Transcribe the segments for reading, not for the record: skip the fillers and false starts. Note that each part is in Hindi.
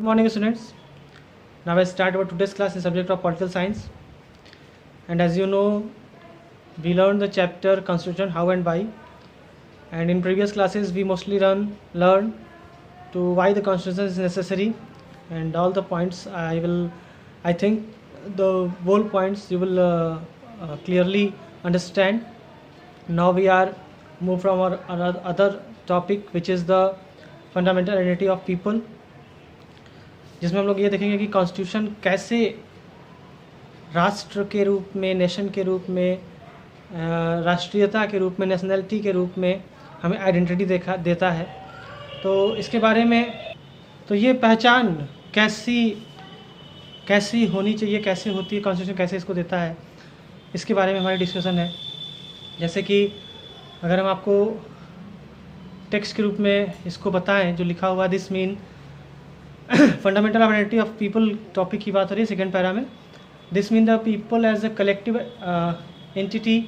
Good morning students. Now I start our today's class in subject of political science, and as you know we learned the chapter constitution how and why, and in previous classes we mostly learn to why the constitution is necessary, and all the points I think the whole points you will clearly understand. Now we are move from our other topic which is the fundamental identity of people, जिसमें हम लोग ये देखेंगे कि कॉन्स्टिट्यूशन कैसे राष्ट्र के रूप में, नेशन के रूप में, राष्ट्रीयता के रूप में, नेशनलिटी के रूप में हमें आइडेंटिटी देता है। तो इसके बारे में तो ये पहचान कैसी होनी चाहिए, कैसे होती है, कॉन्स्टिट्यूशन कैसे इसको देता है, इसके बारे में हमारी डिस्कशन है। जैसे कि अगर हम आपको टेक्स्ट के रूप में इसको बताएं जो लिखा हुआ this mean fundamental identity of people topic की बात हो रही है सेकेंड पैरा में। This mean the people as a collective entity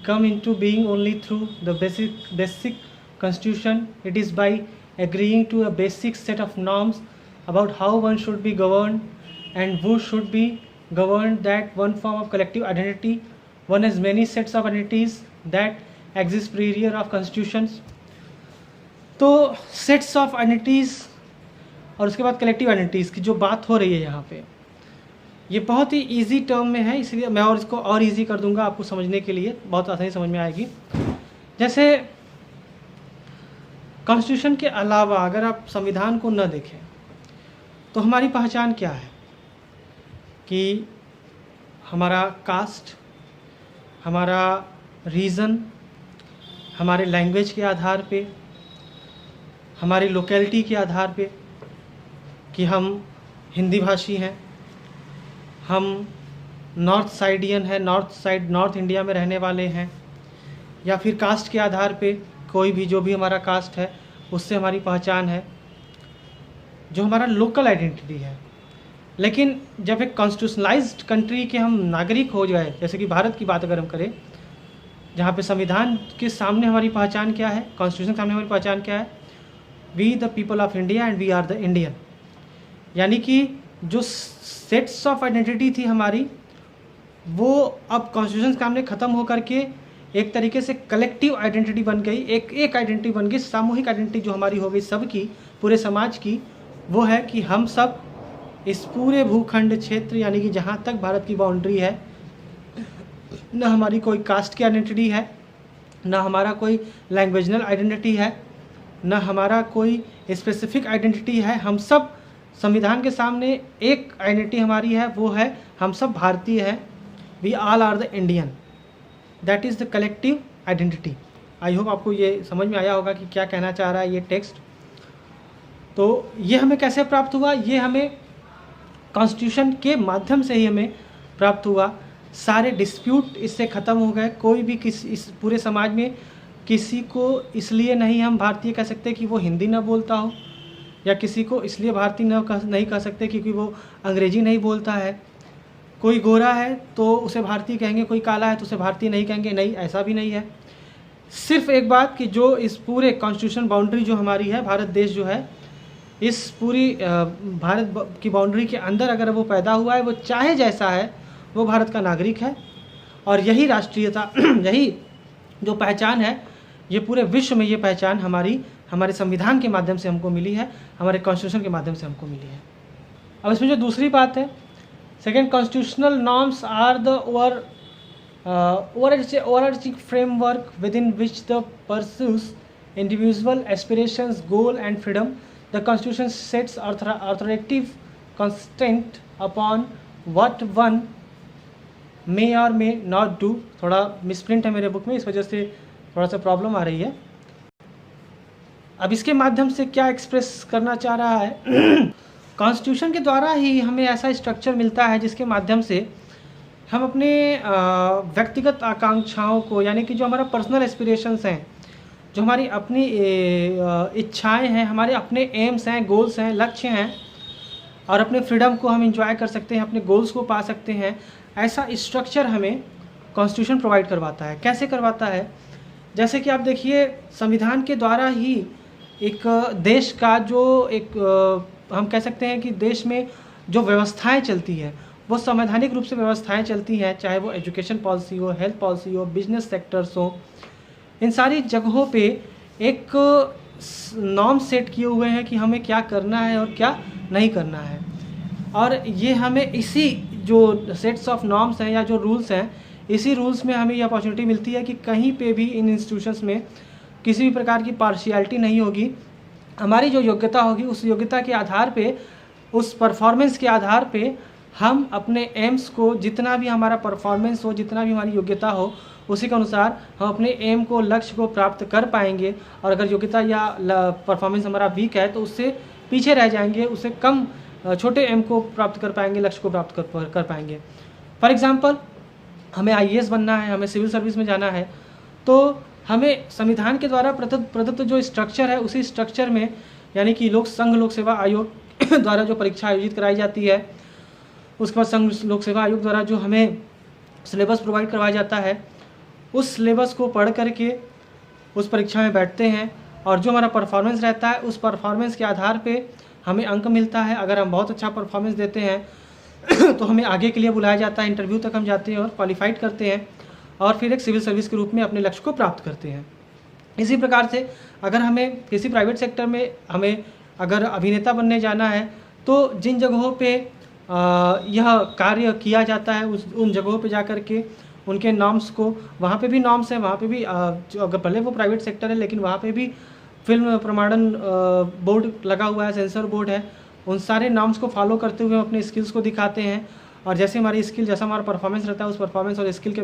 come into being only through the basic constitution. It is by agreeing to a basic set of norms about how one should be govern and who should be governed, that one form of collective identity. One has many sets of identities that exist prior of constitutions. तो सेट्स ऑफ आइडेंटिटीज़ और उसके बाद कलेक्टिव आइडेंटिटीज़ की जो बात हो रही है यहाँ पे, ये बहुत ही इजी टर्म में है, इसलिए मैं और इसको और इजी कर दूंगा आपको समझने के लिए, बहुत आसानी समझ में आएगी। जैसे कॉन्स्टिट्यूशन के अलावा अगर आप संविधान को न देखें तो हमारी पहचान क्या है कि हमारा कास्ट, हमारा रीजन, हमारे लैंग्वेज के आधार पे, हमारी लोकेलिटी के आधार पे कि हम हिंदी भाषी हैं, हम नॉर्थ साइडियन हैं, नॉर्थ इंडिया में रहने वाले हैं, या फिर कास्ट के आधार पे कोई भी जो भी हमारा कास्ट है उससे हमारी पहचान है, जो हमारा लोकल आइडेंटिटी है। लेकिन जब एक कॉन्स्टिट्यूशनलाइज्ड कंट्री के हम नागरिक हो जाए, जैसे कि भारत की बात अगर हम करें, जहाँ पे संविधान के सामने हमारी पहचान क्या है, कॉन्स्टिट्यूशन के सामने हमारी पहचान क्या है, we the people of India and we are the Indian. यानी कि जो सेट्स ऑफ आइडेंटिटी थी हमारी, वो अब कॉन्स्टिट्यूशन के सामने ख़त्म होकर के एक तरीके से कलेक्टिव आइडेंटिटी बन गई, एक आइडेंटिटी बन गई, सामूहिक आइडेंटिटी जो हमारी हो गई सबकी, पूरे समाज की। वो है कि हम सब इस पूरे भूखंड क्षेत्र, यानी कि जहाँ तक भारत की बाउंड्री है, न हमारी कोई कास्ट की आइडेंटिटी है, न हमारा कोई लैंग्वेजनल आइडेंटिटी है, न हमारा कोई स्पेसिफिक आइडेंटिटी है। हम सब संविधान के सामने एक आइडेंटिटी हमारी है, वो है हम सब भारतीय हैं। We all are the Indian, that is the collective identity. I hope आपको ये समझ में आया होगा कि क्या कहना चाह रहा है ये टेक्स्ट। तो ये हमें कैसे प्राप्त हुआ, ये हमें कॉन्स्टिट्यूशन के माध्यम से ही हमें प्राप्त हुआ। सारे डिस्प्यूट इससे ख़त्म हो गए। कोई भी इस पूरे समाज में किसी को इसलिए नहीं हम भारतीय कह सकते कि वो हिंदी ना बोलता हो, या किसी को इसलिए भारतीय नहीं कह सकते क्योंकि वो अंग्रेजी नहीं बोलता है। कोई गोरा है तो उसे भारतीय कहेंगे, कोई काला है तो उसे भारतीय नहीं कहेंगे, नहीं, ऐसा भी नहीं है। सिर्फ एक बात कि जो इस पूरे कॉन्स्टिट्यूशन बाउंड्री जो हमारी है, भारत देश जो है, इस पूरी भारत की बाउंड्री के अंदर अगर वो पैदा हुआ है, वो चाहे जैसा है, वो भारत का नागरिक है। और यही राष्ट्रीयता यही जो पहचान है, ये पूरे विश्व में ये पहचान हमारे संविधान के माध्यम से हमको मिली है, हमारे कॉन्स्टिट्यूशन के माध्यम से हमको मिली है। अब इसमें जो दूसरी बात है, second, constitutional norms are the overarching framework within which the pursues individual aspirations, goal and freedom. The Constitution sets authoritative constraint upon what one may or may not do। थोड़ा मिसप्रिंट है मेरे बुक में, इस वजह से थोड़ा सा प्रॉब्लम आ रही है। अब इसके माध्यम से क्या एक्सप्रेस करना चाह रहा है, कॉन्स्टिट्यूशन के द्वारा ही हमें ऐसा स्ट्रक्चर मिलता है जिसके माध्यम से हम अपने व्यक्तिगत आकांक्षाओं को, यानी कि जो हमारा पर्सनल एस्पिरेशंस हैं, जो हमारी अपनी इच्छाएं हैं, हमारे अपने एम्स हैं, गोल्स हैं, लक्ष्य हैं, और अपने फ्रीडम को हम इंजॉय कर सकते हैं, अपने गोल्स को पा सकते हैं। ऐसा स्ट्रक्चर हमें कॉन्स्टिट्यूशन प्रोवाइड करवाता है। कैसे करवाता है, जैसे कि आप देखिए, संविधान के द्वारा ही एक देश का जो एक हम कह सकते हैं कि देश में जो व्यवस्थाएं चलती हैं वो संवैधानिक रूप से व्यवस्थाएं चलती हैं, चाहे वो एजुकेशन पॉलिसी हो, हेल्थ पॉलिसी हो, बिजनेस सेक्टर्स हो, इन सारी जगहों पे एक नॉर्म सेट किए हुए हैं कि हमें क्या करना है और क्या नहीं करना है। और ये हमें इसी जो सेट्स ऑफ नॉर्म्स हैं या जो रूल्स हैं, इसी रूल्स में हमें ये अपॉर्चुनिटी मिलती है कि कहीं पे भी इन इंस्टीट्यूशंस में किसी भी प्रकार की पार्शियलिटी नहीं होगी। हमारी जो योग्यता होगी उस योग्यता के आधार पे, उस परफॉर्मेंस के आधार पे हम अपने एम्स को, जितना भी हमारा परफॉर्मेंस हो, जितना भी हमारी योग्यता हो, उसी के अनुसार हम अपने एम को, लक्ष्य को प्राप्त कर पाएंगे। और अगर योग्यता या परफॉर्मेंस हमारा वीक है तो उससे पीछे रह जाएंगे, उससे कम छोटे एम को प्राप्त कर पाएंगे, लक्ष्य को प्राप्त कर पाएंगे। फॉर एग्जांपल, हमें आईएएस बनना है, हमें सिविल सर्विस में जाना है, तो हमें संविधान के द्वारा प्रदत्त जो स्ट्रक्चर है उसी स्ट्रक्चर में, यानी कि संघ लोक सेवा आयोग द्वारा जो परीक्षा आयोजित कराई जाती है, उसके बाद संघ लोक सेवा आयोग द्वारा जो हमें सिलेबस प्रोवाइड करवाया जाता है, उस सिलेबस को पढ़ करके उस परीक्षा में बैठते हैं और जो हमारा परफॉर्मेंस रहता है उस परफॉर्मेंस के आधार पे हमें अंक मिलता है। अगर हम बहुत अच्छा परफॉर्मेंस देते हैं तो हमें आगे के लिए बुलाया जाता है, इंटरव्यू तक हम जाते हैं और क्वालिफाइड करते हैं और फिर एक सिविल सर्विस के रूप में अपने लक्ष्य को प्राप्त करते हैं। इसी प्रकार से अगर हमें किसी प्राइवेट सेक्टर में हमें अगर अभिनेता बनने जाना है तो जिन जगहों पे यह कार्य किया जाता है उन जगहों पे जा कर के उनके नॉर्म्स को, वहाँ पे भी नॉर्म्स हैं, वहाँ पे भी जो अगर भले वो प्राइवेट सेक्टर है लेकिन वहाँ पे भी फिल्म प्रमाणन बोर्ड लगा हुआ है, सेंसर बोर्ड है, उन सारे नॉर्म्स को फॉलो करते हुए हम अपने स्किल्स को दिखाते हैं। और जैसे हमारी स्किल, जैसा हमारा परफॉर्मेंस रहता है उस परफॉर्मेंस और स्किल के